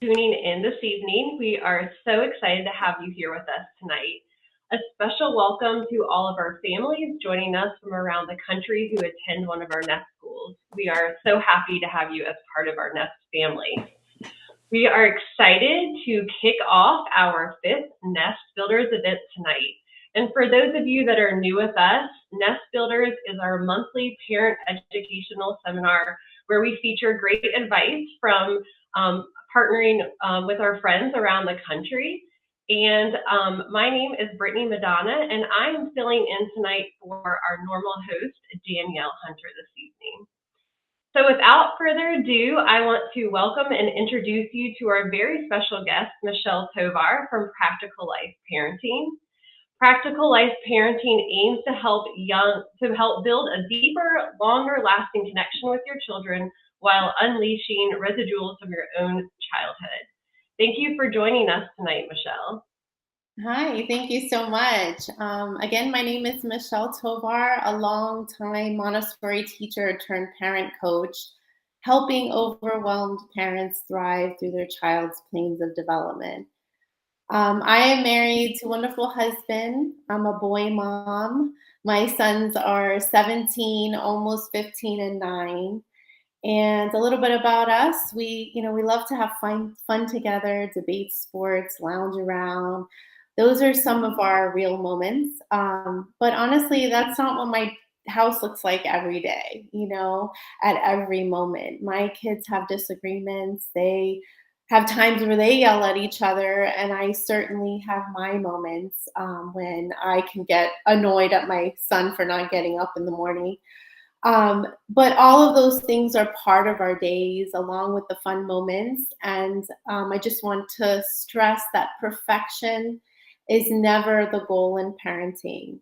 tuning in this evening. We are so excited to have you here with us tonight. A special welcome to all of our families joining us from around the country who attend one of our Nest schools. We are so happy to have you as part of our Nest family. We are excited to kick off our fifth Nest Builders event tonight. And for those of you that are new with us, Nest Builders is our monthly parent educational seminar where we feature great advice from partnering with our friends around the country. And my name is Brittany Madonna, and I'm filling in tonight for our normal host, Danielle Hunter, this evening. So without further ado, I want to welcome and introduce you to our very special guest, Michelle Tovar from Practical Life Parenting. Practical Life Parenting aims to help build a deeper, longer-lasting connection with your children while unleashing residuals of your own childhood. Thank you for joining us tonight, Michelle. Hi, thank you so much. Again, my name is Michelle Tovar, a longtime Montessori teacher turned parent coach, helping overwhelmed parents thrive through their child's planes of development. I am married to a wonderful husband. I'm a boy mom. My sons are 17, almost 15, and 9. And a little bit about us, we love to have fun together, debate sports, lounge around. Those are some of our real moments. But honestly, that's not what my house looks like every day, at every moment. My kids have disagreements. They have times where they yell at each other, and I certainly have my moments when I can get annoyed at my son for not getting up in the morning. But all of those things are part of our days, along with the fun moments. And I just want to stress that perfection is never the goal in parenting.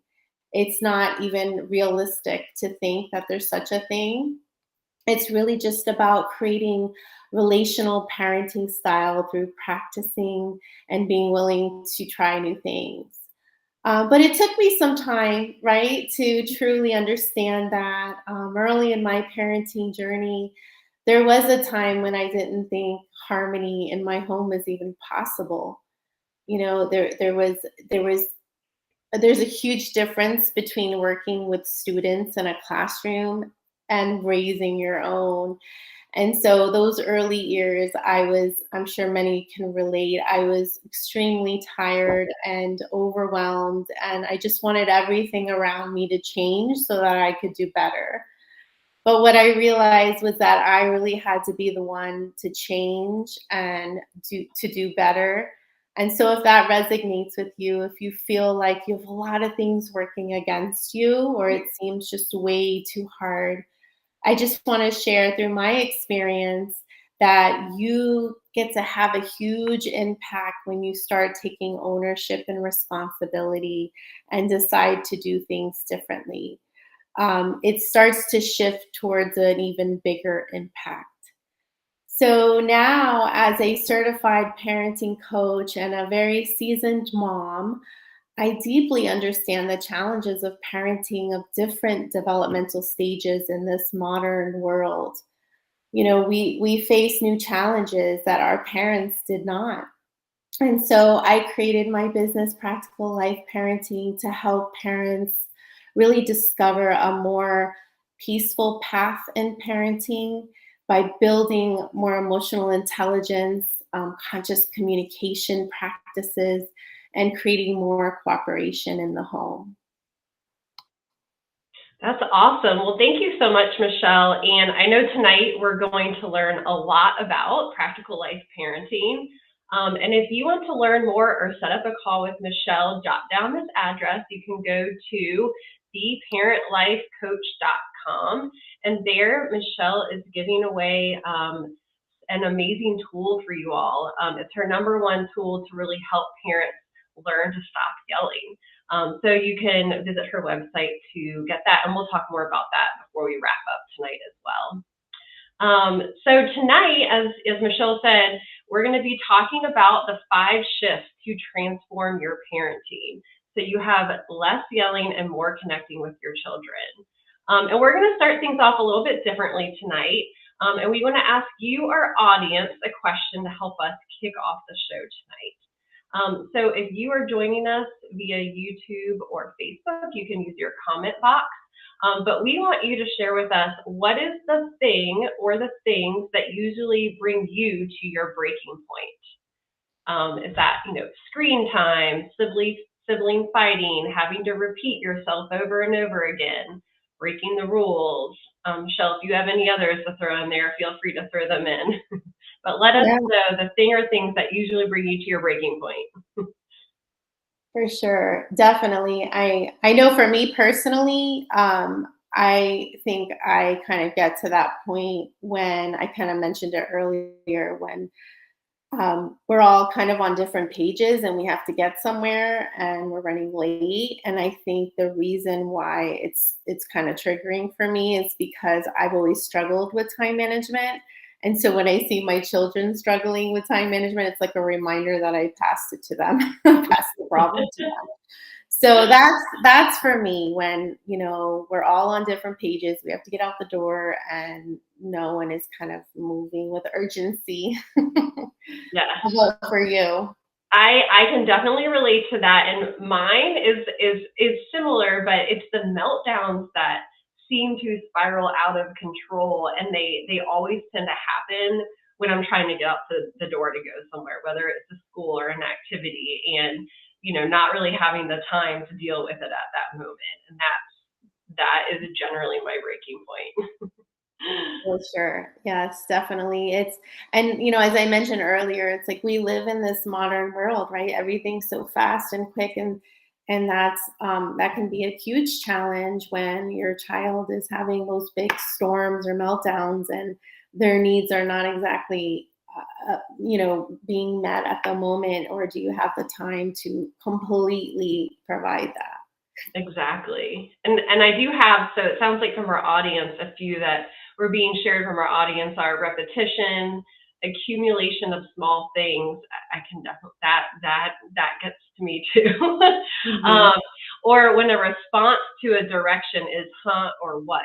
It's not even realistic to think that there's such a thing. It's really just about creating relational parenting style through practicing and being willing to try new things. But it took me some time, right, to truly understand that early in my parenting journey, there was a time when I didn't think harmony in my home was even possible. There's a huge difference between working with students in a classroom and raising your own. And so those early years, I'm sure many can relate, I was extremely tired and overwhelmed, and I just wanted everything around me to change so that I could do better. But what I realized was that I really had to be the one to change and to do better. And so if that resonates with you, if you feel like you have a lot of things working against you, or it seems just way too hard, I just want to share through my experience that you get to have a huge impact when you start taking ownership and responsibility and decide to do things differently. It starts to shift towards an even bigger impact. So now, as a certified parenting coach and a very seasoned mom, I deeply understand the challenges of parenting of different developmental stages in this modern world. We face new challenges that our parents did not. And so I created my business, Practical Life Parenting, to help parents really discover a more peaceful path in parenting by building more emotional intelligence, conscious communication practices, and creating more cooperation in the home. That's awesome. Well, thank you so much, Michelle. And I know tonight we're going to learn a lot about Practical Life Parenting. And if you want to learn more or set up a call with Michelle, jot down this address. You can go to theparentlifecoach.com. And there, Michelle is giving away an amazing tool for you all. It's her #1 tool to really help parents learn to stop yelling. So you can visit her website to get that, and we'll talk more about that before we wrap up tonight as well. So tonight, as Michelle said, we're going to be talking about the 5 shifts to transform your parenting, so you have less yelling and more connecting with your children. And we're going to start things off a little bit differently tonight. And we want to ask you, our audience, a question to help us kick off the show tonight. So if you are joining us via YouTube or Facebook, you can use your comment box. But we want you to share with us, what is the thing or the things that usually bring you to your breaking point? Is that, screen time, sibling fighting, having to repeat yourself over and over again, breaking the rules? Michelle, if you have any others to throw in there, feel free to throw them in. But let us know the thing or things that usually bring you to your breaking point. For sure. Definitely. I know for me personally, I think I kind of get to that point when I kind of mentioned it earlier when we're all kind of on different pages and we have to get somewhere and we're running late. And I think the reason why it's kind of triggering for me is because I've always struggled with time management. And so when I see my children struggling with time management, it's like a reminder that I passed it to them, passed the problem to them. So that's for me when, we're all on different pages. We have to get out the door and no one is kind of moving with urgency. Yeah. How about for you? I can definitely relate to that. And mine is similar, but it's the meltdowns that seem to spiral out of control. And they always tend to happen when I'm trying to get out the door to go somewhere, whether it's a school or an activity, and not really having the time to deal with it at that moment. And that is generally my breaking point. For sure. Yes, definitely. As I mentioned earlier, it's like we live in this modern world, right? Everything's so fast and quick, and that can be a huge challenge when your child is having those big storms or meltdowns and their needs are not exactly being met at the moment, or do you have the time to completely provide that? Exactly. And I do have, so it sounds like from our audience, a few that were being shared from our audience are repetition, accumulation of small things. I can definitely, that gets to me too. Mm-hmm. Or when a response to a direction is huh or what.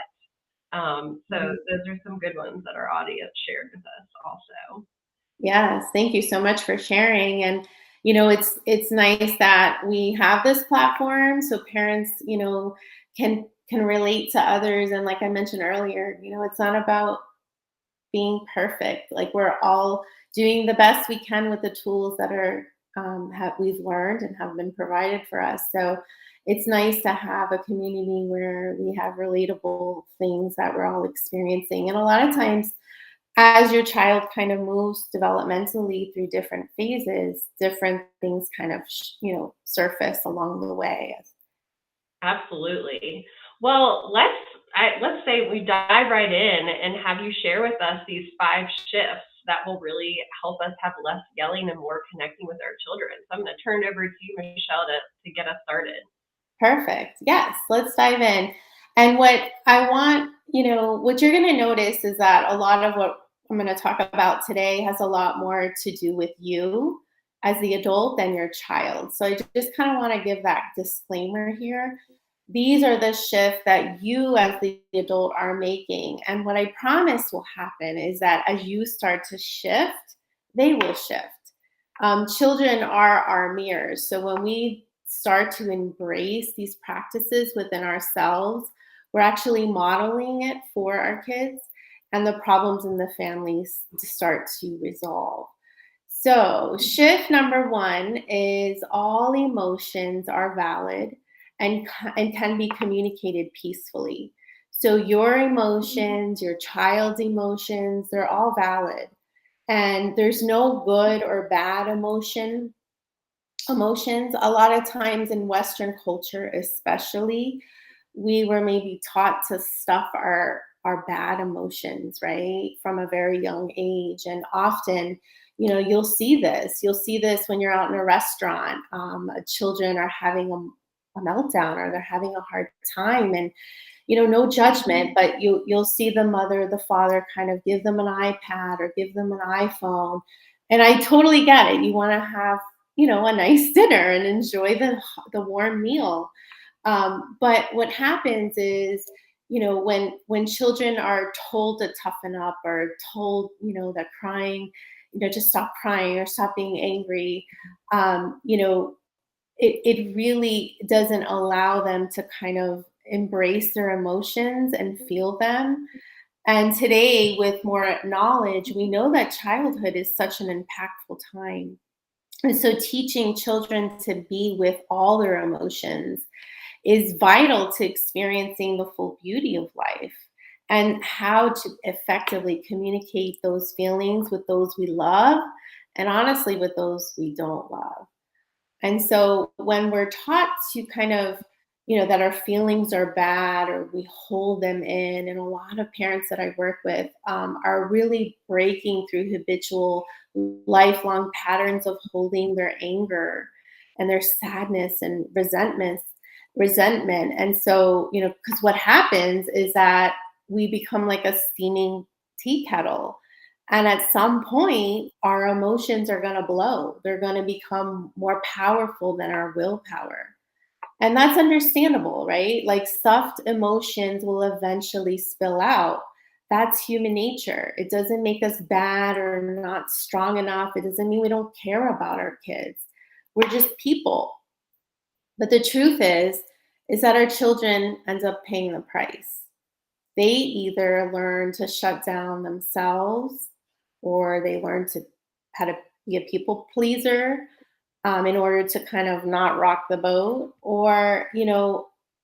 So those are some good ones that our audience shared with us also. Yes, thank you so much for sharing. And it's nice that we have this platform so parents, can relate to others. And like I mentioned earlier, it's not about being perfect. Like we're all doing the best we can with the tools that are have we've learned and have been provided for us. So it's nice to have a community where we have relatable things that we're all experiencing. And a lot of times as your child kind of moves developmentally through different phases, different things kind of, surface along the way. Absolutely. Well, let's say we dive right in and have you share with us these 5 shifts that will really help us have less yelling and more connecting with our children. So I'm going to turn it over to you, Michelle, to get us started. Perfect. Yes, let's dive in. And what I want, what you're going to notice is that a lot of what I'm going to talk about today has a lot more to do with you as the adult than your child. So I just kind of want to give that disclaimer here. These are the shifts that you as the adult are making. And what I promise will happen is that as you start to shift, they will shift. Children are our mirrors. So when we start to embrace these practices within ourselves, we're actually modeling it for our kids, and the problems in the families start to resolve. So, shift number 1 is all emotions are valid and can be communicated peacefully. So, your emotions, your child's emotions, they're all valid. And there's no good or bad emotions. A lot of times in Western culture, especially, we were maybe taught to stuff our bad emotions, right, from a very young age. And often, you'll see this. You'll see this when you're out in a restaurant. Children are having a meltdown or they're having a hard time, and no judgment, but you'll see the mother, the father kind of give them an iPad or give them an iPhone. And I totally get it. You want to have, a nice dinner and enjoy the warm meal. But what happens is when children are told to toughen up, or told, that crying, to stop crying or stop being angry, it really doesn't allow them to kind of embrace their emotions and feel them. And today, with more knowledge, we know that childhood is such an impactful time. And so, teaching children to be with all their emotions is vital to experiencing the full beauty of life, and how to effectively communicate those feelings with those we love, and honestly, with those we don't love. And so when we're taught to kind of, that our feelings are bad, or we hold them in, and a lot of parents that I work with are really breaking through habitual, lifelong patterns of holding their anger and their sadness and resentment. And so, because what happens is that we become like a steaming tea kettle, and at some point, our emotions are going to blow. They're going to become more powerful than our willpower. And that's understandable, right? Like, stuffed emotions will eventually spill out. That's human nature. It doesn't make us bad or not strong enough. It doesn't mean we don't care about our kids. We're just people. But the truth is that our children end up paying the price. They either learn to shut down themselves, or they learn to how to be a people pleaser, in order to kind of not rock the boat. Or,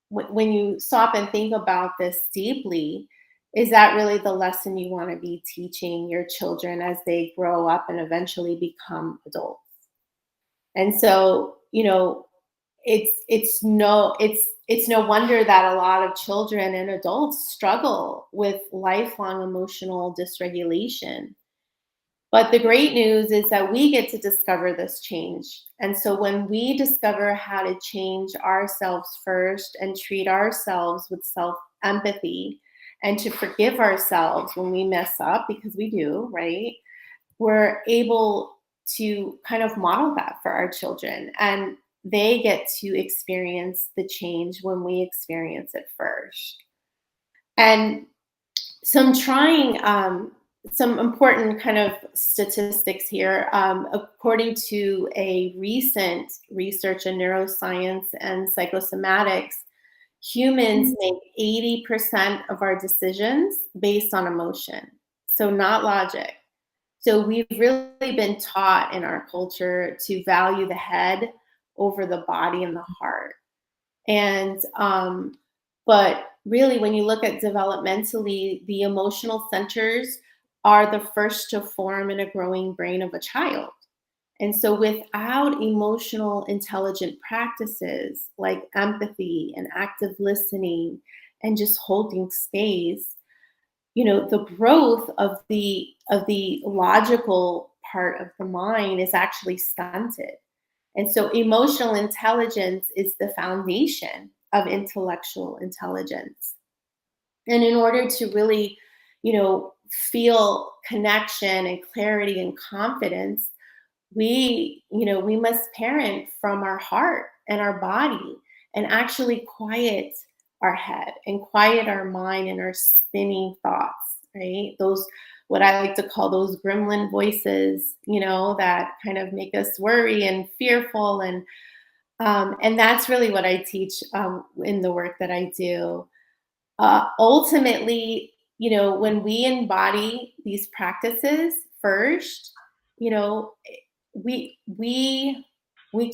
when you stop and think about this deeply, is that really the lesson you want to be teaching your children as they grow up and eventually become adults? And so, it's no wonder that a lot of children and adults struggle with lifelong emotional dysregulation. But the great news is that we get to discover this change. And so when we discover how to change ourselves first, and treat ourselves with self empathy, and to forgive ourselves when we mess up, because we do, right? We're able to kind of model that for our children. And they get to experience the change when we experience it first. And so I'm trying some important kind of statistics here. According to a recent research in neuroscience and psychosomatics, humans make 80% of our decisions based on emotion, so not logic. So we've really been taught in our culture to value the head over the body and the heart. And but really, when you look at developmentally, the emotional centers are the first to form in a growing brain of a child. And so, without emotional intelligent practices like empathy and active listening and just holding space, the growth of the logical part of the mind is actually stunted. And so, emotional intelligence is the foundation of intellectual intelligence. And in order to really, feel connection and clarity and confidence, we must parent from our heart and our body, and actually quiet our head and quiet our mind and our spinning thoughts, right? Those, what I like to call those gremlin voices, that kind of make us worry and fearful. And that's really what I teach in the work that I do. Ultimately, when we embody these practices first, you know, we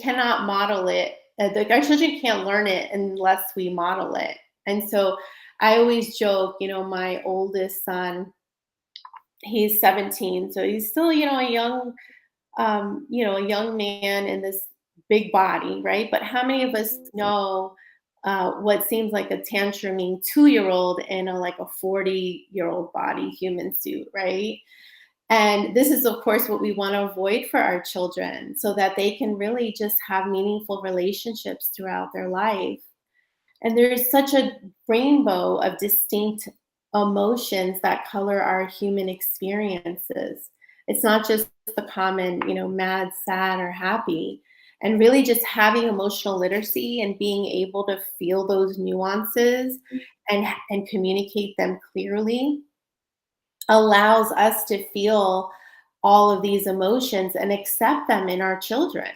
cannot model it. Like, our children can't learn it unless we model it. And so I always joke, my oldest son, he's 17, so he's still, a young man in this big body, right? But how many of us know what seems like a tantruming 2-year old in like a 40-year-old body human suit, right? And this is, of course, what we want to avoid for our children, so that they can really just have meaningful relationships throughout their life. And there's such a rainbow of distinct emotions that color our human experiences. It's not just the common, mad, sad, or happy. And really just having emotional literacy and being able to feel those nuances and communicate them clearly allows us to feel all of these emotions and accept them in our children.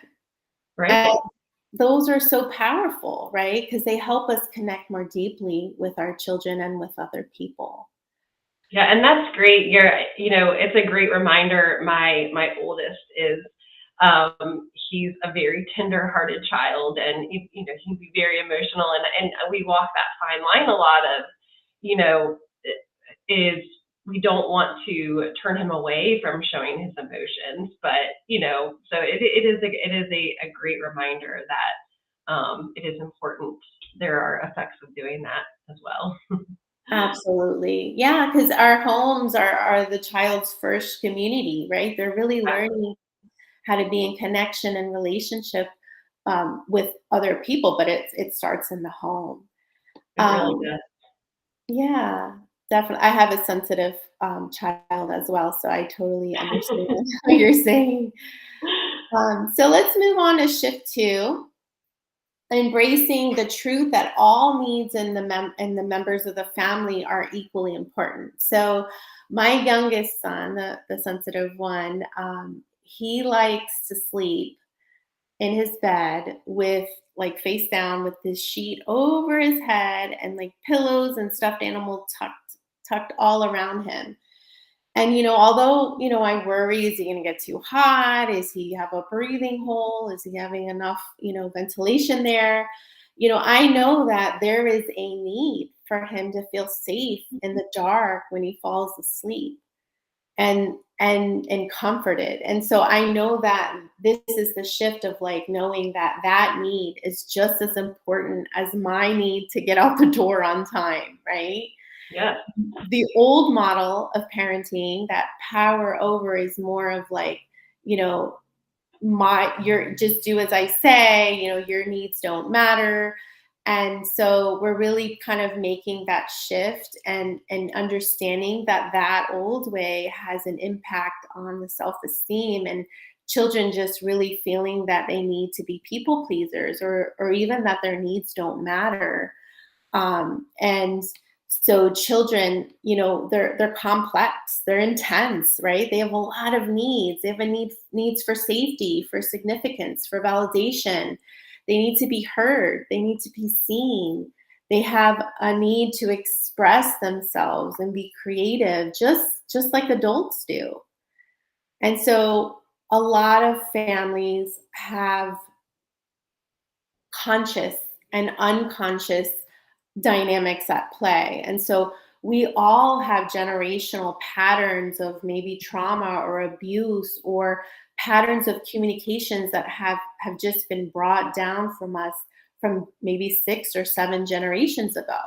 Right. And those are so powerful, right? Because they help us connect more deeply with our children and with other people. Yeah, and that's great. It's a great reminder. My oldest is, he's a very tender-hearted child, and he's very emotional, and we walk that fine line a lot of, you know, is we don't want to turn him away from showing his emotions, but so it is a great reminder that it is important. There are effects of doing that as well. Absolutely. Yeah, because our homes are the child's first community, right? They're really learning how to be in connection and relationship with other people, but it starts in the home. It really Um, does. yeah, definitely. I have a sensitive child as well, so I totally understand what you're saying. So let's move on to shift two, embracing the truth that all needs in the members of the family are equally important. So my youngest son, the sensitive one, he likes to sleep in his bed with like face down with this sheet over his head and like pillows and stuffed animal tucked all around him. And although I worry, is he going to get too hot? Is he have a breathing hole? Is he having enough ventilation there? I know that there is a need for him to feel safe in the dark when he falls asleep and comforted. And so I know that this is the shift of like knowing that that need is just as important as my need to get out the door on time, right? Yeah. The old model of parenting, that power over is more of like, you know, you're just do as I say, your needs don't matter. And so we're really kind of making that shift and understanding that that old way has an impact on the self-esteem and children just really feeling that they need to be people pleasers or even that their needs don't matter. And so children, they're complex, they're intense, right? They have a lot of needs. They have needs for safety, for significance, for validation. They need to be heard. They need to be seen. They have a need to express themselves and be creative, just like adults do. And so a lot of families have conscious and unconscious dynamics at play. And so we all have generational patterns of maybe trauma or abuse or patterns of communications that have just been brought down from us from maybe 6 or 7 generations ago.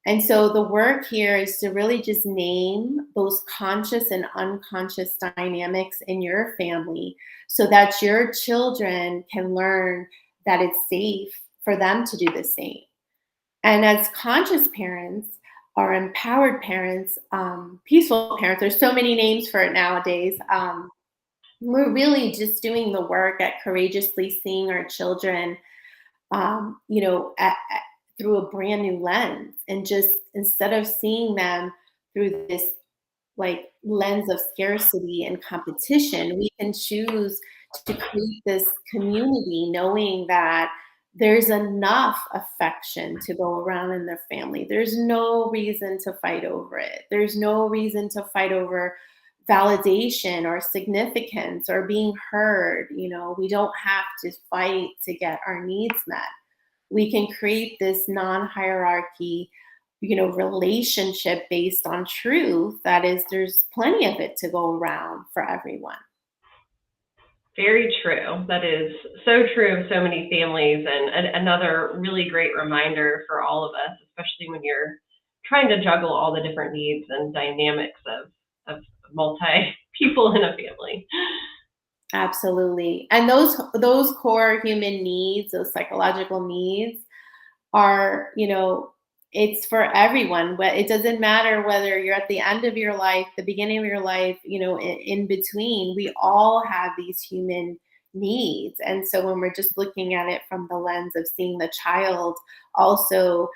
And so the work here is to really just name those conscious and unconscious dynamics in your family so that your children can learn that it's safe for them to do the same. And as conscious parents or empowered parents, peaceful parents, there's so many names for it nowadays. We're really just doing the work at courageously seeing our children, through a brand new lens, and just instead of seeing them through this like lens of scarcity and competition, we can choose to create this community knowing that there's enough affection to go around in their family. There's no reason to fight over it. There's no reason to fight over validation or significance or being heard. We don't have to fight to get our needs met. We can create this non-hierarchy relationship based on truth. That is, there's plenty of it to go around for everyone. Very true. That is so true of so many families, and another really great reminder for all of us, especially when you're trying to juggle all the different needs and dynamics of multi people in a family. Absolutely. And those core human needs, those psychological needs are, it's for everyone. But it doesn't matter whether you're at the end of your life, the beginning of your life, in between. We all have these human needs. And so when we're just looking at it from the lens of seeing the child also,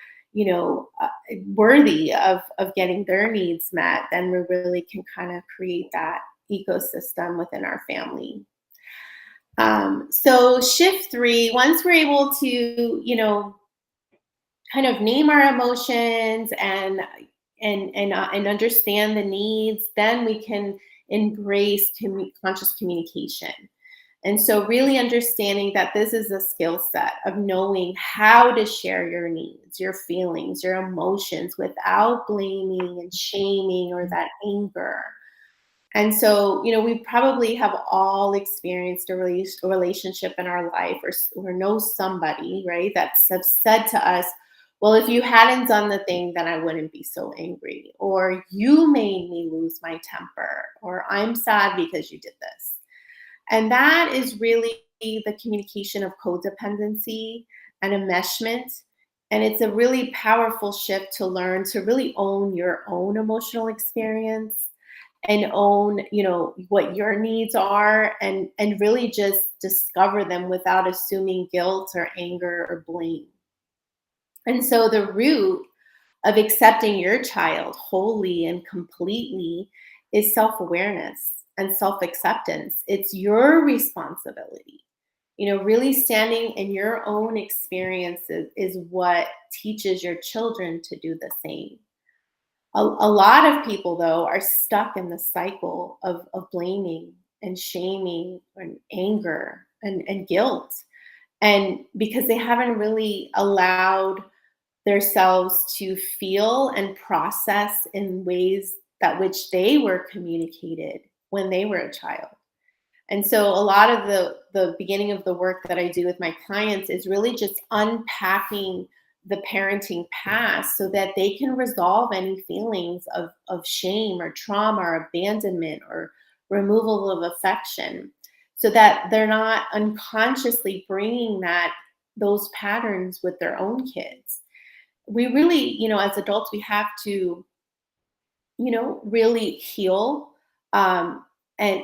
worthy of getting their needs met, then we really can kind of create that ecosystem within our family. So shift three, once we're able to, kind of name our emotions and understand the needs, then we can embrace conscious communication. And so, really understanding that this is a skill set of knowing how to share your needs, your feelings, your emotions without blaming and shaming or that anger. And so, we probably have all experienced a relationship in our life or know somebody, right, that's have said to us, well, if you hadn't done the thing, then I wouldn't be so angry. Or you made me lose my temper. Or I'm sad because you did this. And that is really the communication of codependency and enmeshment. And it's a really powerful shift to learn to really own your own emotional experience and own, what your needs are and really just discover them without assuming guilt or anger or blame. And so the root of accepting your child wholly and completely is self awareness and self acceptance. It's your responsibility. Really standing in your own experiences is what teaches your children to do the same. A lot of people, though, are stuck in the cycle of blaming and shaming and anger and guilt. And because they haven't really allowed themselves to feel and process in ways that which they were communicated when they were a child. And so a lot of the beginning of the work that I do with my clients is really just unpacking the parenting past so that they can resolve any feelings of shame or trauma or abandonment or removal of affection so that they're not unconsciously bringing those patterns with their own kids. We really, as adults, we have to, really heal and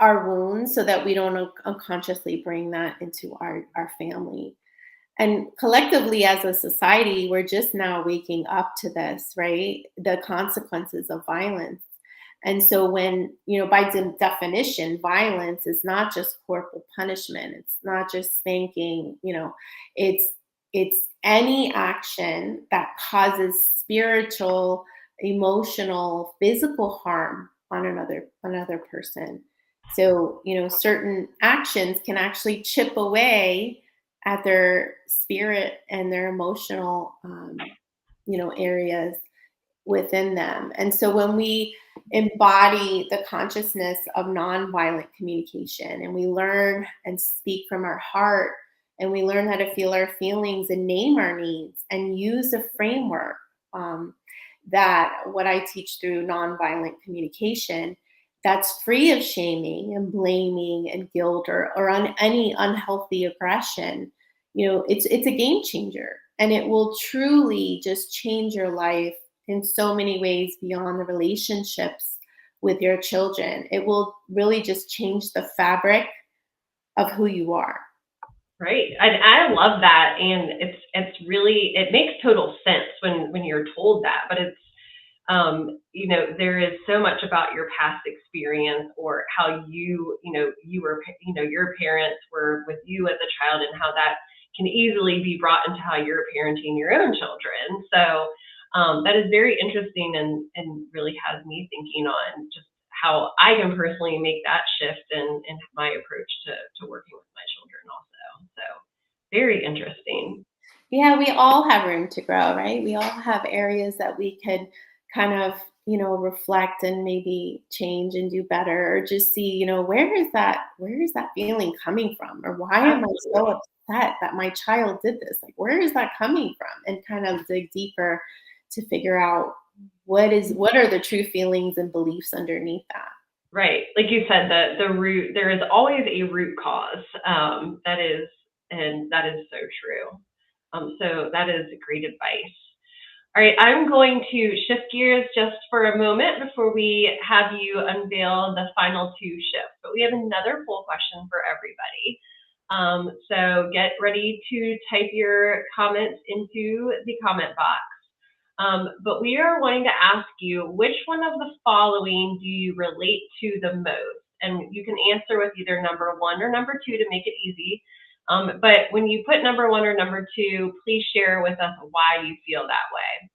our wounds so that we don't unconsciously bring that into our family. And collectively as a society, we're just now waking up to this, right? The consequences of violence. And so when, by definition, violence is not just corporal punishment, it's not just spanking, it's it's any action that causes spiritual, emotional, physical harm on another person. So, certain actions can actually chip away at their spirit and their emotional, areas within them. And so when we embody the consciousness of nonviolent communication and we learn and speak from our heart and we learn how to feel our feelings and name our needs and use a framework that what I teach through nonviolent communication that's free of shaming and blaming and guilt or on any unhealthy aggression, it's a game changer and it will truly just change your life in so many ways beyond the relationships with your children. It will really just change the fabric of who you are. Right. I love that. And it's really, it makes total sense when you're told that, but it's, there is so much about your past experience or how you were, your parents were with you as a child and how that can easily be brought into how you're parenting your own children. So that is very interesting and really has me thinking on just how I can personally make that shift in my approach to working with my children also. So very interesting. Yeah, we all have room to grow, right? We all have areas that we could kind of, reflect and maybe change and do better or just see, where is that feeling coming from? Or why am I so Absolutely. upset that my child did this? Like, where is that coming from? And kind of dig deeper to figure out what are the true feelings and beliefs underneath that. Right. Like you said, the root, there is always a root cause. And that is so true. So that is great advice. All right, I'm going to shift gears just for a moment before we have you unveil the final two shifts. But we have another poll question for everybody. So get ready to type your comments into the comment box. But we are wanting to ask you, which one of the following do you relate to the most? And you can answer with either number one or number two to make it easy. But when you put number one or number two, please share with us why you feel that way.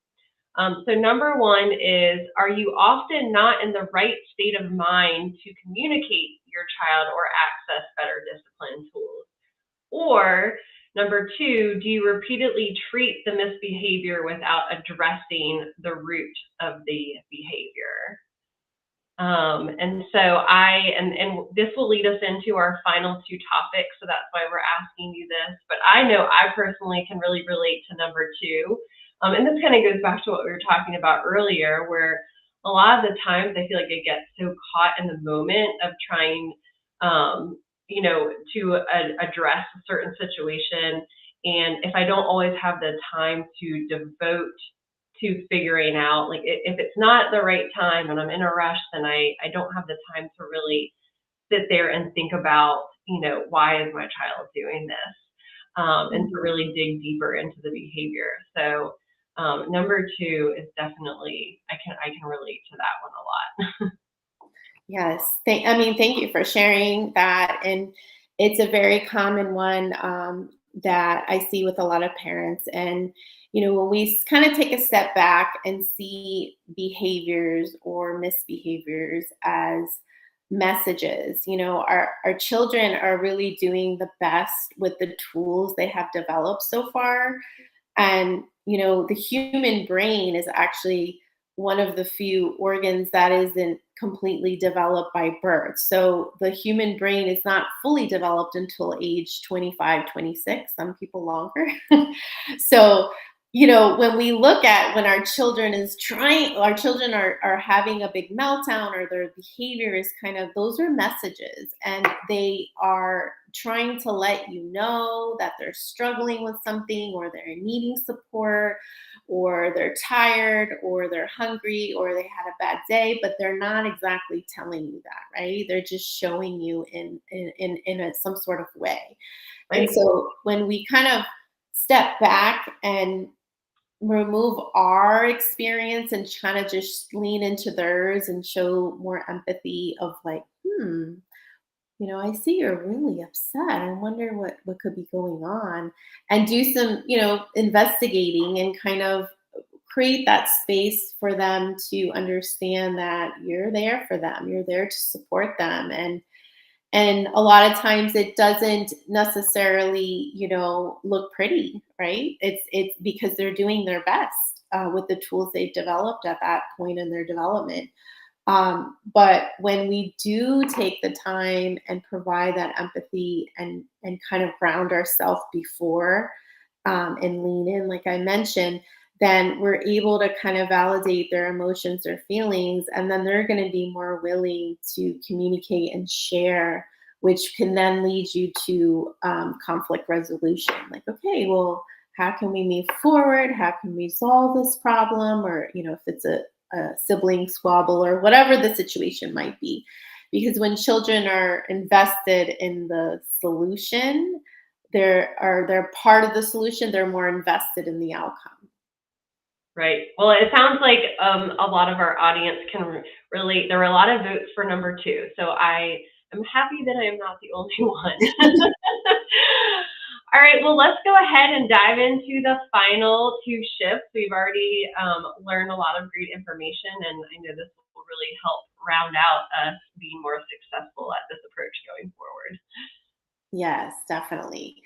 So number one is, are you often not in the right state of mind to communicate your child or access better discipline tools? Or number two, do you repeatedly treat the misbehavior without addressing the root of the behavior? And so and this will lead us into our final two topics. So that's why we're asking you this. But I know I personally can really relate to number two. And this kind of goes back to what we were talking about earlier, where a lot of the times I feel like I get so caught in the moment of trying, to address a certain situation. And if I don't always have the time to devote to figuring out, like, if it's not the right time and I'm in a rush, then I don't have the time to really sit there and think about, why is my child doing this? And to really dig deeper into the behavior. So number two is definitely, I can relate to that one a lot. Yes. Thank you for sharing that. And it's a very common one that I see with a lot of parents. And, when we kind of take a step back and see behaviors or misbehaviors as messages, our children are really doing the best with the tools they have developed so far. And, the human brain is actually one of the few organs that isn't completely developed by birth. So the human brain is not fully developed until age 25, 26, some people longer. So, when we look at when our children are having a big meltdown or their behavior is those are messages, and they are trying to let you know that they're struggling with something, or they're needing support, or they're tired, or they're hungry, or they had a bad day, but they're not exactly telling you that, right? They're just showing you in some sort of way. And Right. so when we kind of step back and remove our experience and kind of just lean into theirs and show more empathy of like, I see you're really upset. I wonder what could be going on, and do some, investigating and kind of create that space for them to understand that you're there for them. You're there to support them. And a lot of times it doesn't necessarily, look pretty, right? It's because they're doing their best with the tools they've developed at that point in their development. But when we do take the time and provide that empathy and kind of ground ourselves before and lean in, like I mentioned, then we're able to kind of validate their emotions or feelings, and then they're going to be more willing to communicate and share, which can then lead you to conflict resolution. Like, okay, well, how can we move forward? How can we solve this problem? Or, if it's a sibling squabble or whatever the situation might be. Because when children are invested in the solution, they're part of the solution, they're more invested in the outcome. Right. Well, it sounds like a lot of our audience can relate. There were a lot of votes for number two, so I am happy that I am not the only one. All right. Well, let's go ahead and dive into the final two shifts. We've already learned a lot of great information, and I know this will really help round out us being more successful at this approach going forward. Yes, definitely.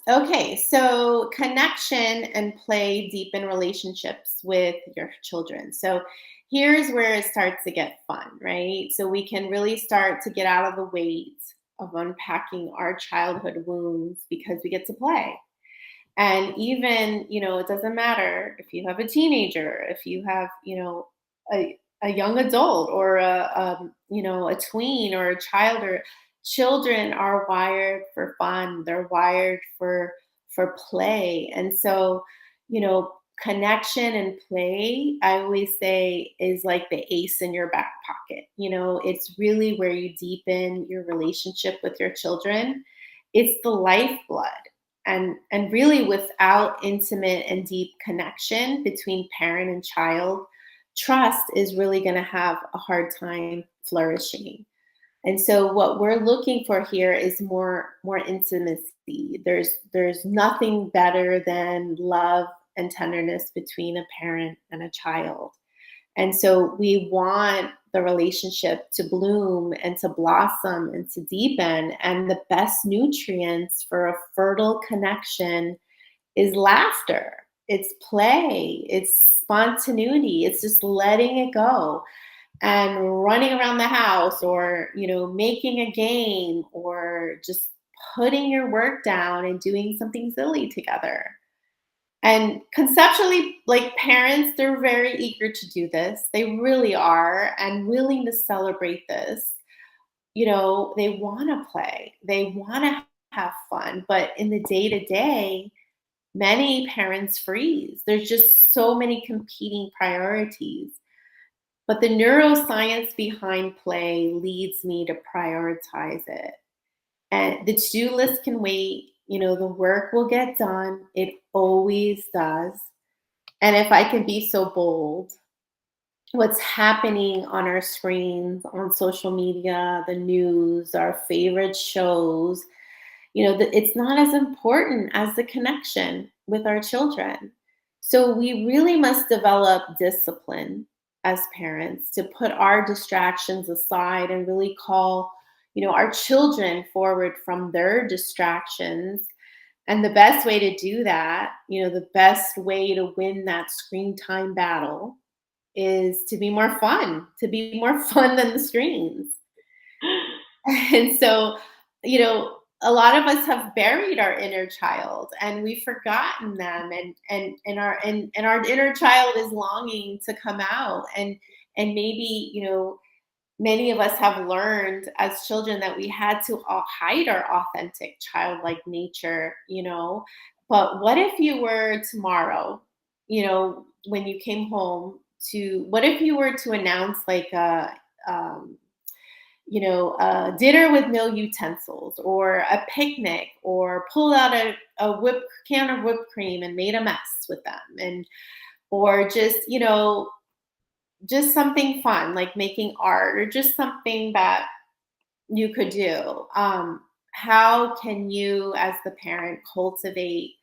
Okay, so connection and play deepen relationships with your children. So here's where it starts to get fun, right? So we can really start to get out of the weight of unpacking our childhood wounds because we get to play. And even, it doesn't matter if you have a teenager, if you have, a young adult, or a tween, or a child, or children are wired for fun. They're wired for play. And so, connection and play, I always say, is like the ace in your back pocket. It's really where you deepen your relationship with your children. It's the lifeblood. And really, without intimate and deep connection between parent and child, trust is really going to have a hard time flourishing. And so what we're looking for here is more intimacy. There's nothing better than love and tenderness between a parent and a child. And so we want the relationship to bloom and to blossom and to deepen. And the best nutrients for a fertile connection is laughter, it's play, it's spontaneity, it's just letting it go and running around the house, or making a game, or just putting your work down and doing something silly together. And conceptually, like, parents, they're very eager to do this. They really are, and willing to celebrate this. They want to play, they want to have fun, but in the day to day, many parents freeze. There's just so many competing priorities. But the neuroscience behind play leads me to prioritize it. And the to-do list can wait. The work will get done. It always does. And if I can be so bold, what's happening on our screens, on social media, the news, our favorite shows, it's not as important as the connection with our children. So we really must develop discipline as parents to put our distractions aside and really call, our children forward from their distractions. And the best way to do that, the best way to win that screen time battle is to be more fun, than the screens. And so, a lot of us have buried our inner child and we've forgotten them, and our inner child is longing to come out. And maybe, many of us have learned as children that we had to all hide our authentic childlike nature. But what if you were tomorrow, when you came home, what if you were to announce like um, a dinner with no utensils, or a picnic, or pulled out a can of whipped cream and made a mess with them, or just something fun like making art, or just something that you could do. How can you, as the parent, cultivate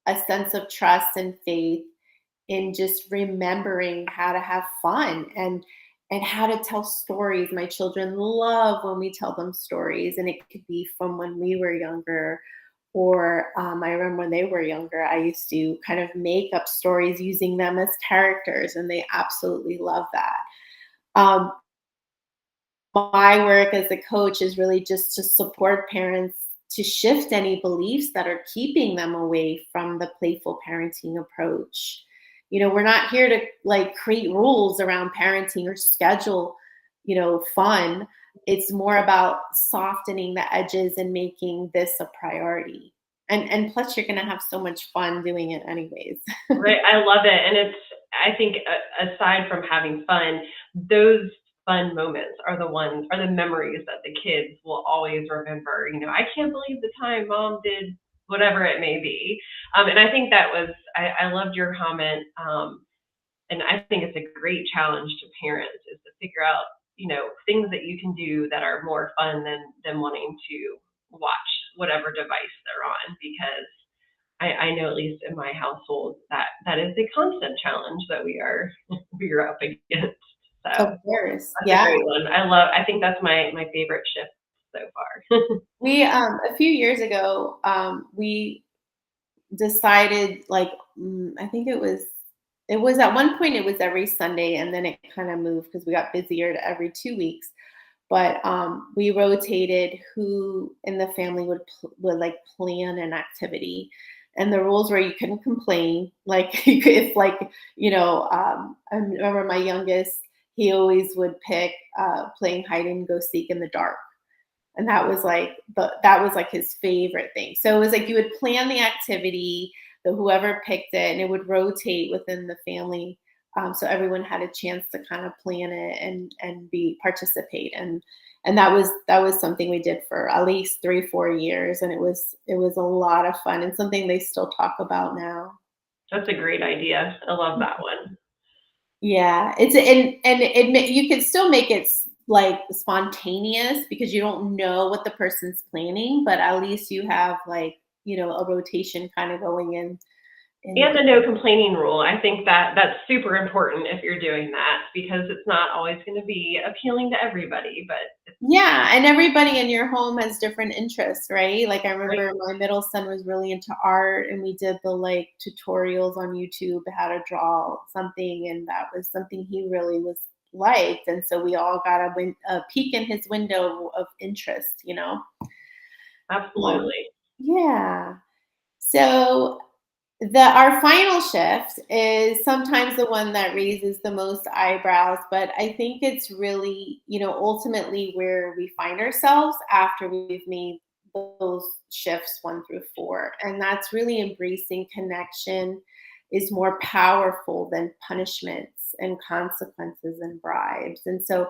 a sense of trust and faith in just remembering how to have fun, and how to tell stories? My children love when we tell them stories, and it could be from when we were younger, or I remember when they were younger, I used to kind of make up stories using them as characters, and they absolutely love that. Um, my work as a coach is really just to support parents to shift any beliefs that are keeping them away from the playful parenting approach. We're not here to like create rules around parenting or schedule, fun. It's more about softening the edges and making this a priority. And plus, you're going to have so much fun doing it anyways. Right. I love it. And I think aside from having fun, those fun moments are the memories that the kids will always remember. I can't believe the time mom did whatever it may be. And I think I loved your comment. And I think it's a great challenge to parents is to figure out, things that you can do that are more fun than wanting to watch whatever device they're on, because I know, at least in my household, that is a constant challenge that we are up against. So Of course. that's Yeah. a great one. I think that's my favorite shift so far. We a few years ago, we decided, like, I think it was at one point it was every Sunday, and then it kind of moved because we got busier to every 2 weeks. But we rotated who in the family would like plan an activity, and the rules were you couldn't complain. Like, it's like, I remember my youngest, he always would pick playing hide and go seek in the dark. And that was like his favorite thing. So it was like you would plan the activity, the whoever picked it, and it would rotate within the family. So everyone had a chance to kind of plan it and be participate. And that was something we did for at least 3 4 years, and it was a lot of fun and something they still talk about now. That's a great idea. I love that one. Yeah, you can still make it like spontaneous because you don't know what the person's planning, but at least you have like, a rotation kind of going in. And the no complaining rule. I think that that's super important if you're doing that because it's not always going to be appealing to everybody, but it's Yeah, and everybody in your home has different interests, right? Like I great. remember my middle son was really into art, and we did the like tutorials on YouTube how to draw something, and that was something he really was liked, and so we all got a peek in his window of interest. Um, Absolutely. yeah. So our final shift is sometimes the one that raises the most eyebrows, but I think it's really, ultimately where we find ourselves after we've made those shifts 1 through 4. And that's really embracing connection is more powerful than punishments and consequences and bribes. And so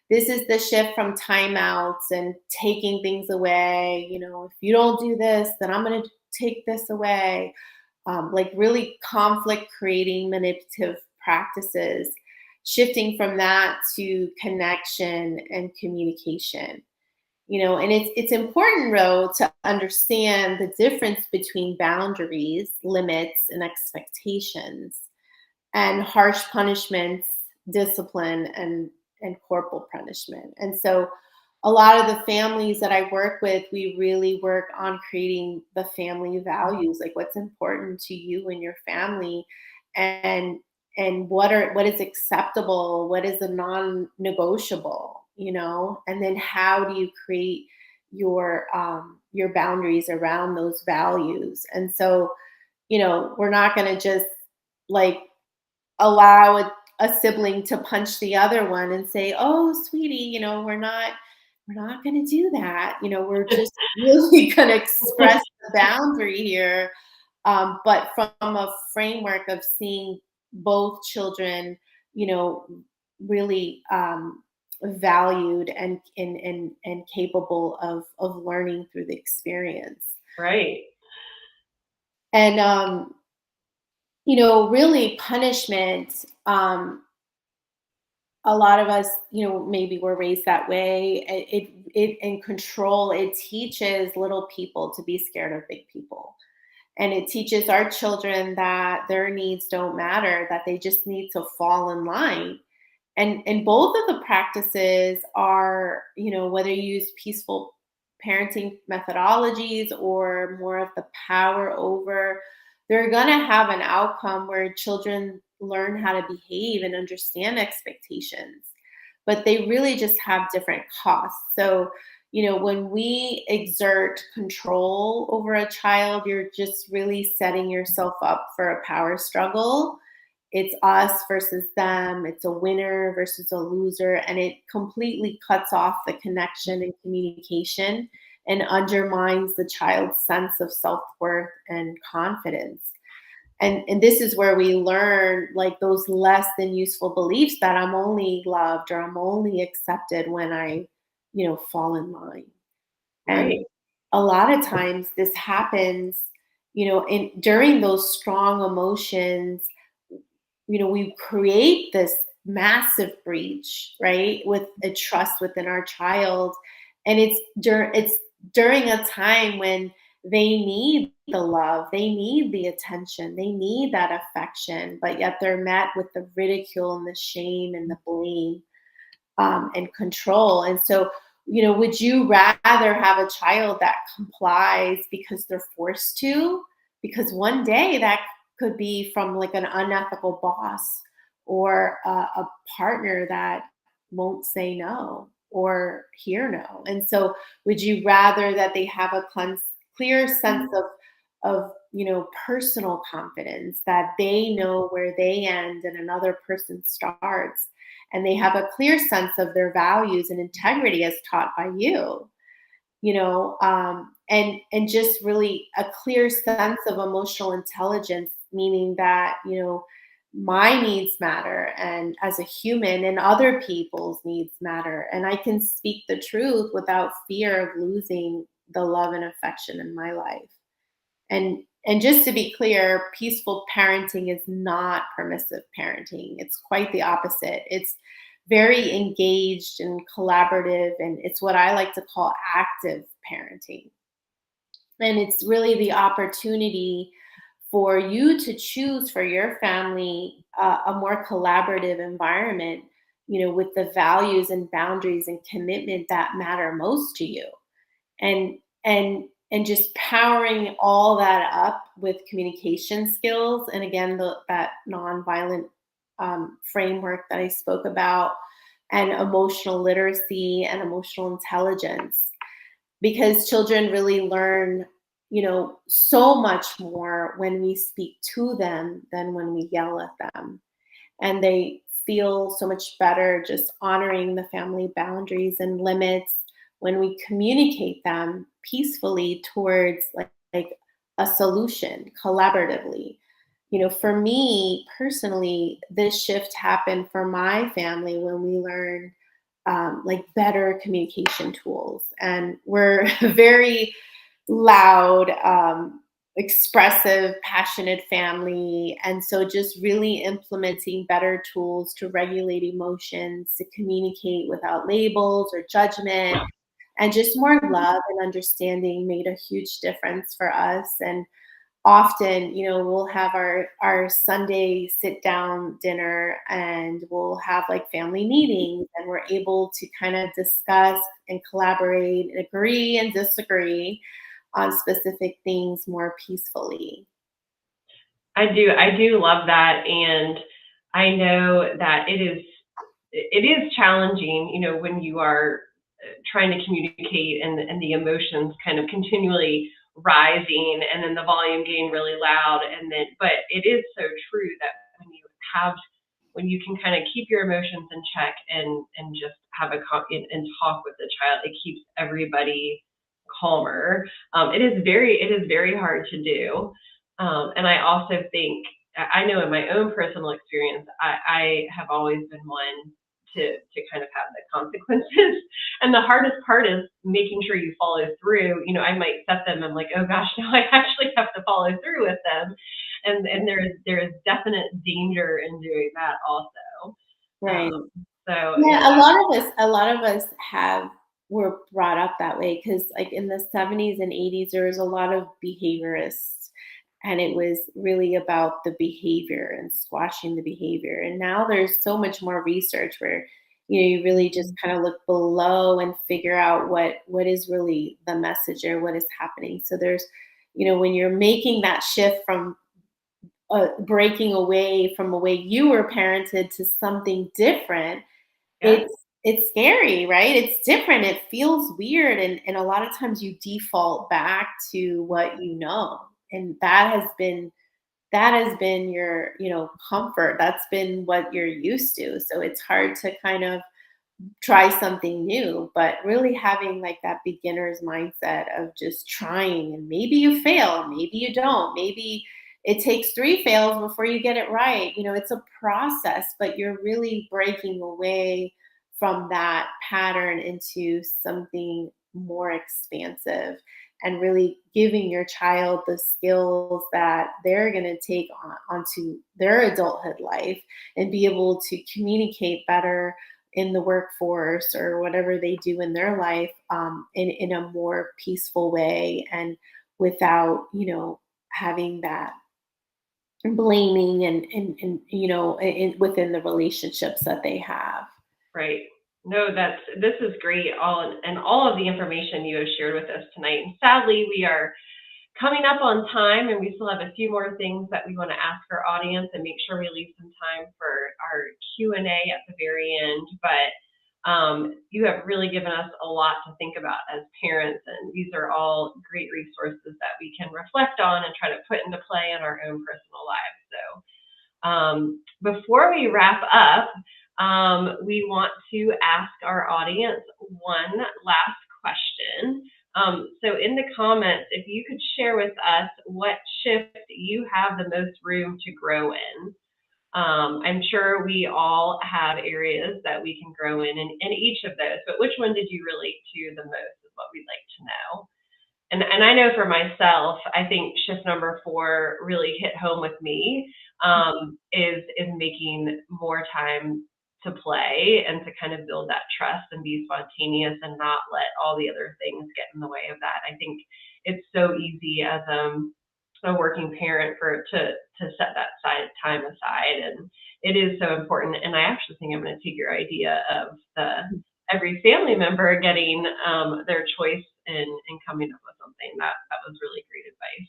this is the shift from timeouts and taking things away. If you don't do this, then I'm going to take this away, like really conflict creating manipulative practices, shifting from that to connection and communication. And it's important, though, to understand the difference between boundaries, limits, and expectations, and harsh punishments, discipline, and corporal punishment. And so a lot of the families that I work with, we really work on creating the family values, like what's important to you and your family, and what is acceptable, what is a non-negotiable, and then how do you create your boundaries around those values. And so, we're not going to just like allow a sibling to punch the other one and say, "Oh, sweetie, we're not going to do that. We're just really going to express the boundary here." But from a framework of seeing both children, you know, really valued and capable of learning through the experience. Right. And really punishment. A lot of us, maybe were raised that way. It in control. It teaches little people to be scared of big people, and it teaches our children that their needs don't matter, that they just need to fall in line. And both of the practices are, whether you use peaceful parenting methodologies or more of the power over, they're going to have an outcome where children learn how to behave and understand expectations, but they really just have different costs. So, when we exert control over a child, you're just really setting yourself up for a power struggle. It's us versus them. It's a winner versus a loser. And it completely cuts off the connection and communication and undermines the child's sense of self worth and confidence. And this is where we learn like those less than useful beliefs that I'm only loved or I'm only accepted when I, fall in line. And Right. a lot of times this happens, in during those strong emotions, we create this massive breach, right, with a trust within our child. And it's during a time when they need the love, they need the attention, they need that affection, but yet they're met with the ridicule and the shame and the blame, and control. And so, would you rather have a child that complies because they're forced to? Because one day that could be from like an unethical boss or a partner that won't say no or hear no. And so, would you rather that they have a clear sense of personal confidence, that they know where they end and another person starts, and they have a clear sense of their values and integrity as taught by you, and just really a clear sense of emotional intelligence, meaning that, my needs matter and as a human and other people's needs matter. And I can speak the truth without fear of losing the love and affection in my life. And just to be clear, peaceful parenting is not permissive parenting. It's quite the opposite. It's very engaged and collaborative, and it's what I like to call active parenting. And it's really the opportunity for you to choose for your family a more collaborative environment, with the values and boundaries and commitment that matter most to you. And and just powering all that up with communication skills, and again, that nonviolent framework that I spoke about, and emotional literacy and emotional intelligence, because children really learn, so much more when we speak to them than when we yell at them. And they feel so much better just honoring the family boundaries and limits when we communicate them peacefully towards like a solution collaboratively. For me personally, this shift happened for my family when we learned like better communication tools, and we're very loud, expressive, passionate family. And so just really implementing better tools to regulate emotions, to communicate without labels or judgment, and just more love and understanding made a huge difference for us. And often, we'll have our Sunday sit down dinner, and we'll have like family meetings, and we're able to kind of discuss and collaborate and agree and disagree on specific things more peacefully. I do love that, and I know that it is challenging, when you are trying to communicate and the emotions kind of continually rising, and then the volume getting really loud, and then but it is so true that have when you can kind of keep your emotions in check and just have and talk with the child, it keeps everybody calmer. It is very hard to do, and I also think I know in my own personal experience, I have always been one to kind of have the consequences. And the hardest part is making sure you follow through. I might set them. I'm like, oh gosh, now I actually have to follow through with them, and there is definite danger in doing that also. Right. So Yeah, a lot of us have were brought up that way, because like in the 70s and 80s there was a lot of behaviorists, and it was really about the behavior and squashing the behavior. And now there's so much more research where you really just kind of look below and figure out what is really the message or what is happening. So there's, when you're making that shift from breaking away from a way you were parented to something different, yeah, it's scary, right? It's different. It feels weird, and a lot of times you default back to what you know, and that has been your comfort. That's been what you're used to. So it's hard to kind of try something new, but really having like that beginner's mindset of just trying, and maybe you fail, maybe you don't, maybe it takes three fails before you get it right. It's a process, but you're really breaking away from that pattern into something more expansive, and really giving your child the skills that they're going to take onto their adulthood life, and be able to communicate better in the workforce or whatever they do in their life, in a more peaceful way, and without having that blaming, and within the relationships that they have. right. No, this is great. All of the information you have shared with us tonight. And sadly, we are coming up on time, and we still have a few more things that we want to ask our audience, and make sure we leave some time for our Q&A at the very end. But you have really given us a lot to think about as parents, and these are all great resources that we can reflect on and try to put into play in our own personal lives. So before we wrap up, we want to ask our audience one last question. So in the comments, if you could share with us what shift you have the most room to grow in. I'm sure we all have areas that we can grow in each of those, but which one did you relate to the most is what we'd like to know. And I know for myself, I think shift number 4 really hit home with me, is making more time to play and to kind of build that trust and be spontaneous and not let all the other things get in the way of that. I think it's so easy as a working parent to set that time aside, and it is so important. And I actually think I'm going to take your idea of the every family member getting their choice in coming up with something. That was really great advice.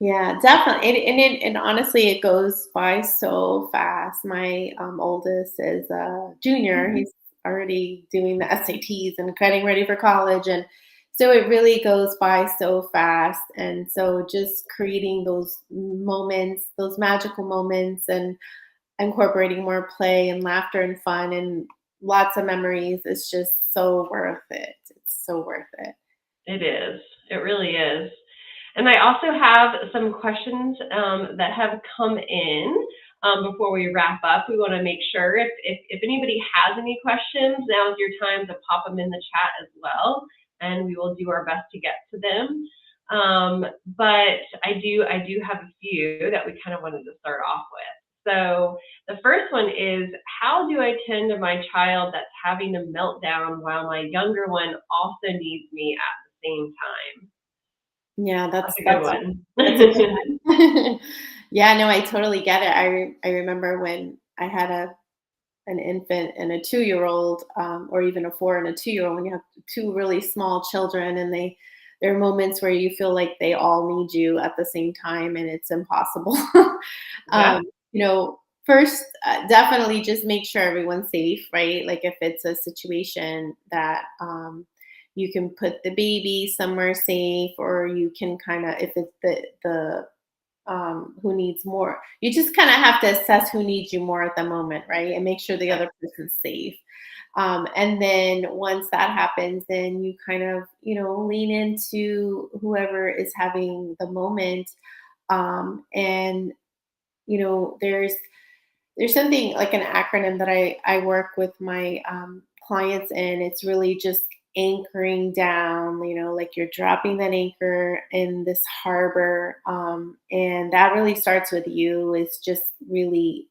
Yeah, definitely. And honestly, it goes by so fast. My oldest is a junior. Mhm. He's already doing the SATs and getting ready for college. And so it really goes by so fast. And so just creating those moments, those magical moments, and incorporating more play and laughter and fun and lots of memories is just so worth it. It's so worth it. It is. It really is. And I also have some questions that have come in before we wrap up. We want to make sure if anybody has any questions, now is your time to pop them in the chat as well, and we will do our best to get to them. But I do have a few that we kind of wanted to start off with. So the first one is, how do I tend to my child that's having a meltdown while my younger one also needs me at the same time? Yeah, That's a good that's one. that's a good one. Yeah, no, I totally get it. I remember when I had an infant and a 2-year-old, or even a 4 and a 2-year-old, when you have 2 really small children and there are moments where you feel like they all need you at the same time and it's impossible. Yeah. Um, first, definitely just make sure everyone's safe, right? Like if it's a situation that you can put the baby somewhere safe, or you can kind of, if it's the who needs more. You just kind of have to assess who needs you more at the moment, right? And make sure the Yeah. other person's safe. And then once that happens, then you kind of, lean into whoever is having the moment. And, there's something like an acronym that I work with my clients in. It's really just anchoring down, like you're dropping that anchor in this harbor. And that really starts with you. It's just really,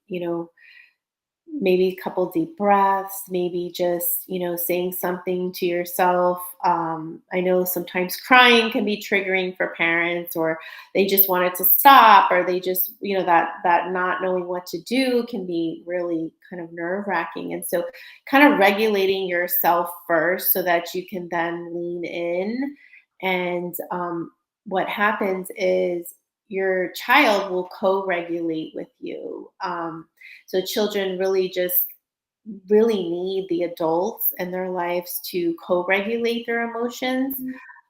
maybe a couple deep breaths, maybe just, saying something to yourself. I know sometimes crying can be triggering for parents, or they just want it to stop, or they just, that not knowing what to do can be really kind of nerve wracking. And so kind of regulating yourself first so that you can then lean in. And what happens is your child will co-regulate with you. So children really need the adults in their lives to co-regulate their emotions.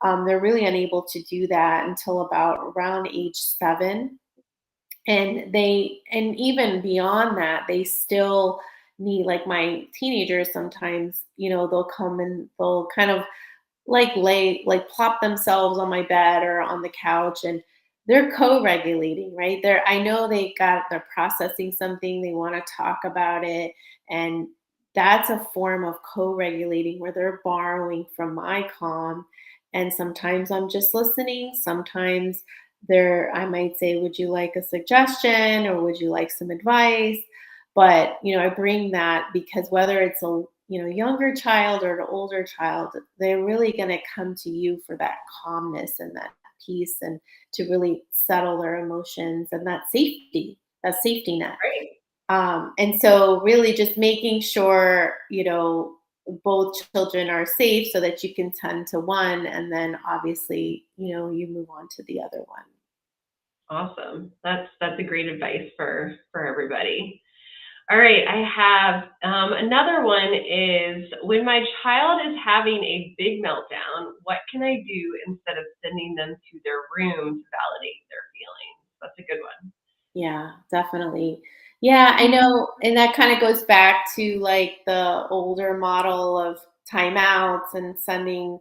They're really unable to do that until about around age 7, and even beyond that, they still need, like my teenagers. Sometimes, they'll come and they'll kind of like plop themselves on my bed or on the couch, and they're co-regulating, right? I know they're processing something, they want to talk about it, and that's a form of co-regulating where they're borrowing from my calm. And sometimes I'm just listening, sometimes I might say, would you like a suggestion, or would you like some advice? But I bring that because whether it's a younger child or an older child, they're really going to come to you for that calmness and that peace, and to really settle their emotions and that safety net. Great. And so really just making sure, both children are safe so that you can tend to one, and then obviously, you move on to the other one. Awesome. That's a great advice for everybody. All right, I have another one is, when my child is having a big meltdown, what can I do instead of sending them to their room to validate their feelings? That's a good one. Yeah, definitely. Yeah, I know. And that kind of goes back to like the older model of timeouts and sending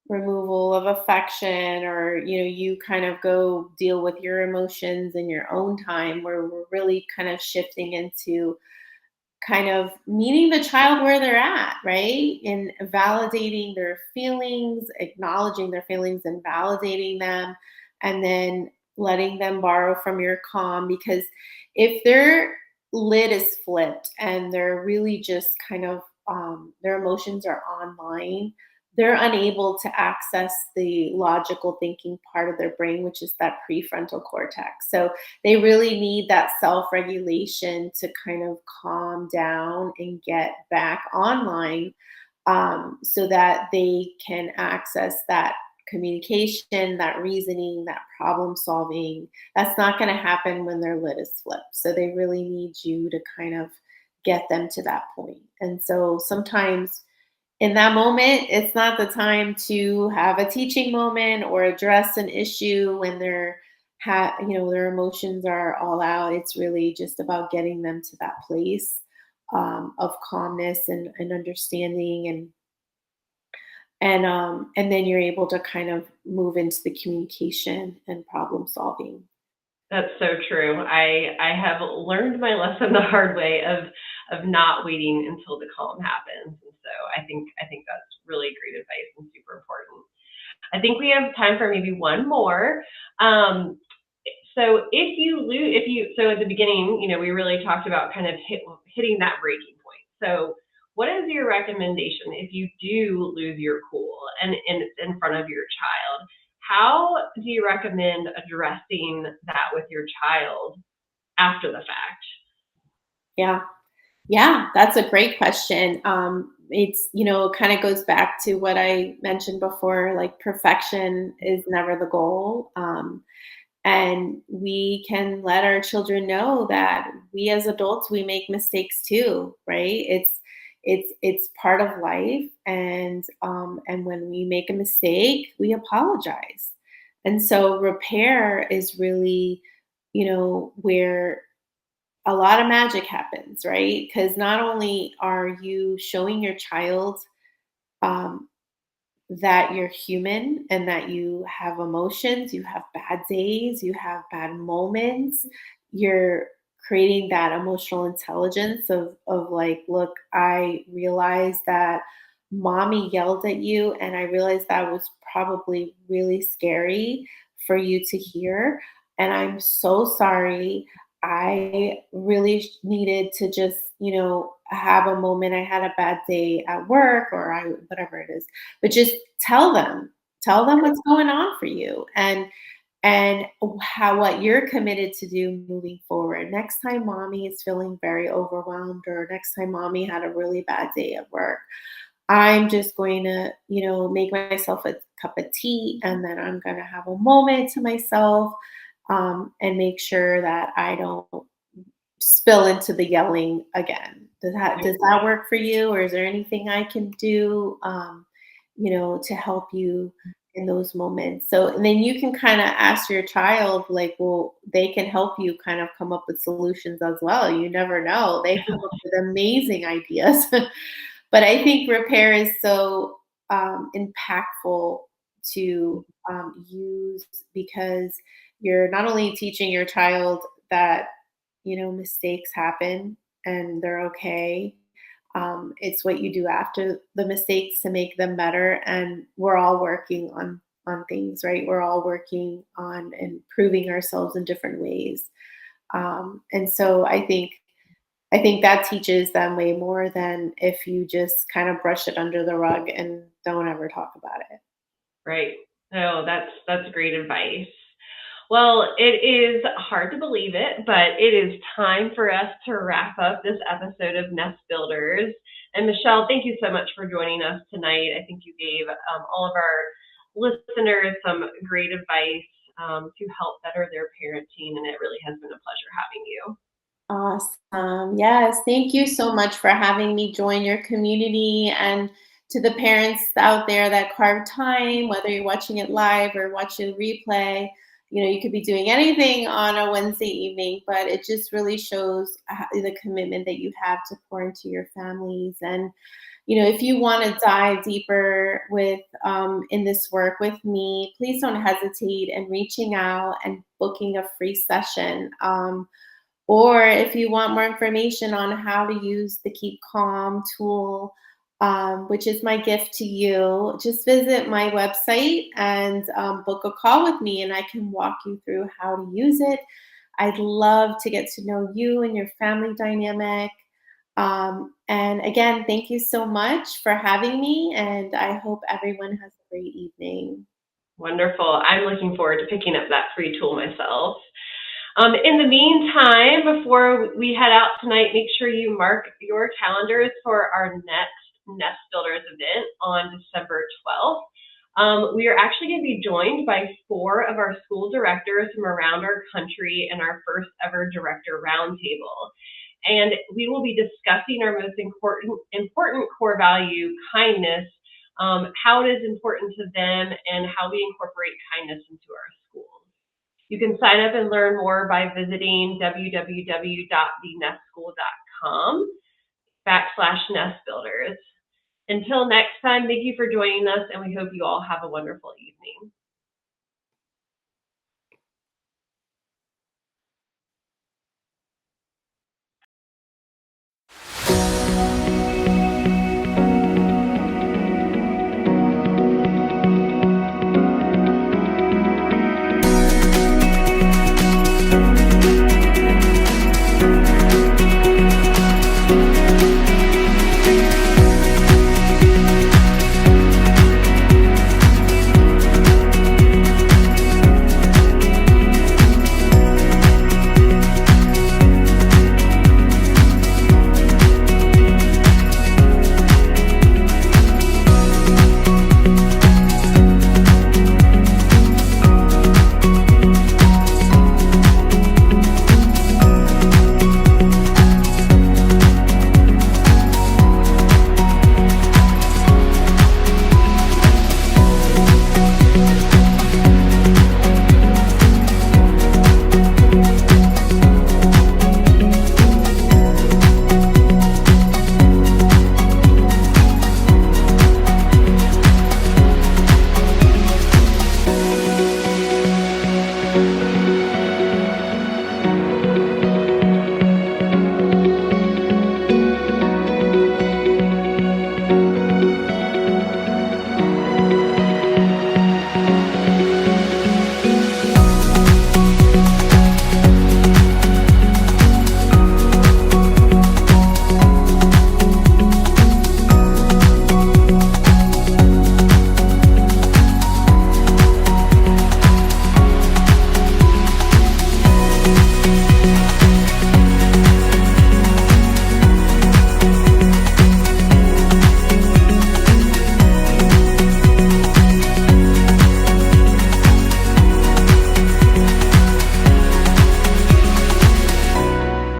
removal of affection, or you kind of go deal with your emotions in your own time, where we're really kind of shifting into kind of meeting the child where they're at, right? And validating their feelings, acknowledging their feelings and validating them, and then letting them borrow from your calm. Because if their lid is flipped and they're really just kind of, their emotions are online, they're unable to access the logical thinking part of their brain, which is that prefrontal cortex. So they really need that self regulation to kind of calm down and get back online, so that they can access that communication, that reasoning, that problem solving. That's not going to happen when their lid is flipped. So they really need you to kind of get them to that point. And so sometimes in that moment, it's not the time to have a teaching moment or address an issue when their emotions are all out. It's really just about getting them to that place, of calmness and understanding, and then you're able to kind of move into the communication and problem solving. That's so true. I have learned my lesson the hard way of not waiting until the calm happens. And so I think that's really great advice and super important. I think we have time for maybe one more. Um, so so at the beginning, we really talked about kind of hitting that breaking point. So what is your recommendation if you do lose your cool and in front of your child? How do you recommend addressing that with your child after the fact? Yeah. Yeah, that's a great question. It kind of goes back to what I mentioned before, like perfection is never the goal. And we can let our children know that we as adults, we make mistakes too, right? It's part of life. And when we make a mistake, we apologize. And so repair is really, where a lot of magic happens, right? Because not only are you showing your child, um, that you're human and that you have emotions, you have bad days, you have bad moments, you're creating that emotional intelligence of like, look, I realize that mommy yelled at you, and I realized that was probably really scary for you to hear. And I'm so sorry. I really needed to just, have a moment. I had a bad day at work, or whatever it is, but just tell them what's going on for you, and how what you're committed to do moving forward. Next time mommy is feeling very overwhelmed, or next time mommy had a really bad day at work, I'm just going to, make myself a cup of tea, and then I'm going to have a moment to myself, and make sure that I don't spill into the yelling again. Does that work for you, or is there anything I can do, to help you in those moments? So, and then you can kind of ask your child, like, well, they can help you kind of come up with solutions as well. You never know; they come up with amazing ideas. But I think repair is so, impactful to, use, because you're not only teaching your child that mistakes happen and they're okay. It's what you do after the mistakes to make them better, and we're all working on things, right? We're all working on improving ourselves in different ways, and so I think that teaches them way more than if you just kind of brush it under the rug and don't ever talk about it. Right. No, that's great advice. Well, it is hard to believe it, but it is time for us to wrap up this episode of Nest Builders. And Michelle, thank you so much for joining us tonight. I think you gave all of our listeners some great advice to help better their parenting, and it really has been a pleasure having you. Awesome. Yes. Thank you so much for having me join your community. And to the parents out there that carve time, whether you're watching it live or watching replay, you could be doing anything on a Wednesday evening, but it just really shows the commitment that you have to pour into your families. And if you want to dive deeper with in this work with me, please don't hesitate in reaching out and booking a free session. Or if you want more information on how to use the Keep Calm tool, which is my gift to you, just visit my website and book a call with me, and I can walk you through how to use it. I'd love to get to know you and your family dynamic. And again, thank you so much for having me, and I hope everyone has a great evening. Wonderful. I'm looking forward to picking up that free tool myself. In the meantime, before we head out tonight, make sure you mark your calendars for our next Nest Builders event on December 12th. We are actually going to be joined by 4 of our school directors from around our country in our first ever director roundtable. And we will be discussing our most important core value, kindness, how it is important to them, and how we incorporate kindness into our schools. You can sign up and learn more by visiting www.thenestSchool.com/nestbuilders. Until next time, thank you for joining us, and we hope you all have a wonderful evening.